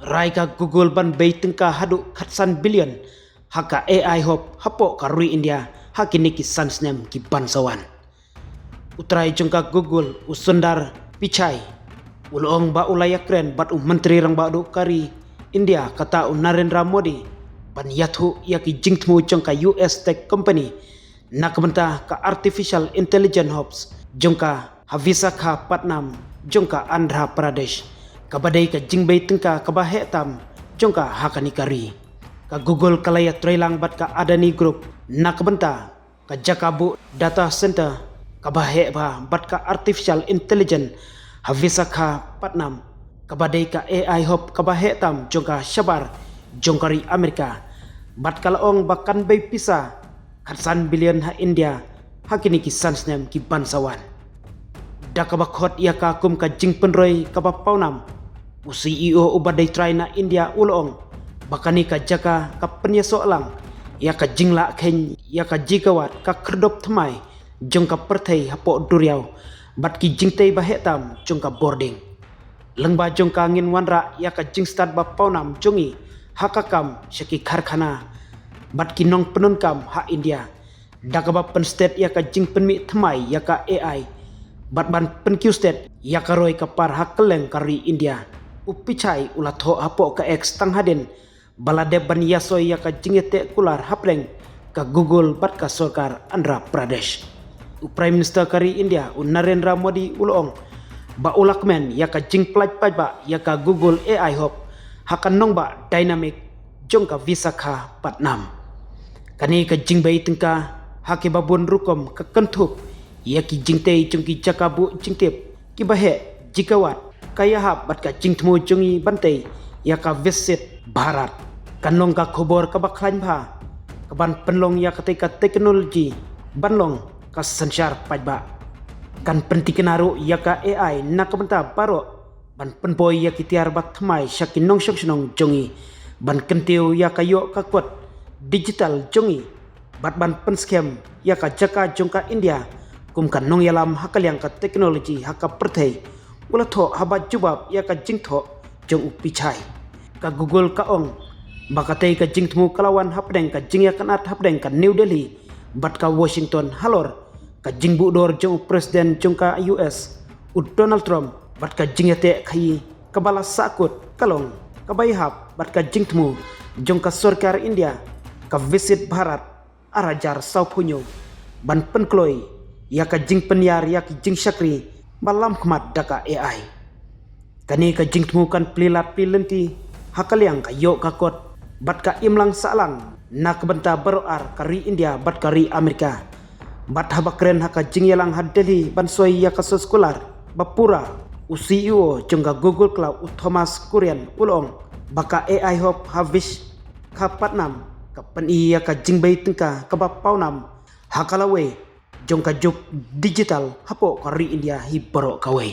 Rai ka Google ban bay tengka hadu khatsan billion haka AI hop hapo ka rui India hakini ki sansnem ki bansawan. Utrai jengka Google usundar Pichai ulong ba ulaya kren bat menteri rang ba du kari India kata Narendra Modi ban yathu ya ki jingtmu jengka US tech company nak benta ka artificial intelligence hubs jengka Visakhapatnam jengka Andhra Pradesh kabadai ka jingbay tengka kabahe tam jongka hakani kari ka Google kalaya trailang bat ka Adani Group nak benta ka Jakabu data center kabahe ba bat ka artificial intelligence Visakhapatnam kabadai ka AI hub kabahe tam jongka Shabar jongkari Amerika bat kalaong bakan bay pisa khatsan billion ha India hakini ki sansnem ki bansawan dakabakot ia ka kum ka jingpenroy kabapaunam CEO ubadai China India ulong bakani ka jaka ka penyeso lang ya ka jingla khen ya ka jigawat ka kerdop thamai jongka perthai hapo duriau bat ki jingtei bahetam jongka boarding lengba jongka ngin wanra ya ka jingstad ba paunam jongi hakakam syaki kharkhana bat ki nong penunkam ha India dakaba pen state ya ka jing penmi thamai ya ka AI bat ban pen Q state ya ka roi ka par hakeleng kari India upichai ulatho hapo ka ex tanghaden balade ban yasoy ya ka jingete kular hapreng ka Google bat ka sarkar Andhra Pradesh Prime Minister kari India Narendra Modi ulong ba ulakmen ya ka jing plaj ba ya ka Google AI hub hakan nong ba dynamic jongka Visakhapatnam kani ka jingbay tengka haki babun rukom ka kentup ya ki jingtei jongki Jakabu jingtip ki bahe jikawat kaya hab bat ka jingtmu jongi bantei ya ka visit Bharat kanong ka khobor ka baklan bha kaban penlong ya ketika teknologi banlong ka sansar pajba kan pentikenaru ya ka AI nak benta baro ban penboy ya kitiar bat thamai syakin nong syong jongi ban kentiu ya ka yo ka kwat digital jongi bat ban penskem ya ka jaka jongka India kum kan nong yalam hakalyang ka teknologi haka perthai ulatho habat jubab ya ka jingtho jong upichai ka Google ka ong bakatei ka jingtmu kalawan hapdeng ka jingya kanat hapdeng ka New Delhi bat ka Washington halor ka jingbu dor jong presiden jongka US Donald Trump bat ka jingyate khai kabala sakut kalong kabayhap bat ka jingtmu jongka sarkar India ka visit Bharat arajar saupunyo ban penkloi ya ka jing penyar ya ki jing syakri balam khmat daka AI kani ka jingtmu kan plilat pilenti hakaliang ka yo ka kot bat ka imlang salang nak benta baroar kari India bat kari Amerika bat habakren haka jingyalang had Delhi ban soi ya ka sekolar bapura CEO jongga Google Cloud Thomas Kurian ulong baka AI hub havish Khapatnam ka peni ya ka jingbay tengka ka bapaunam hakalawe jongka juk digital hapo kari India hi baro kawe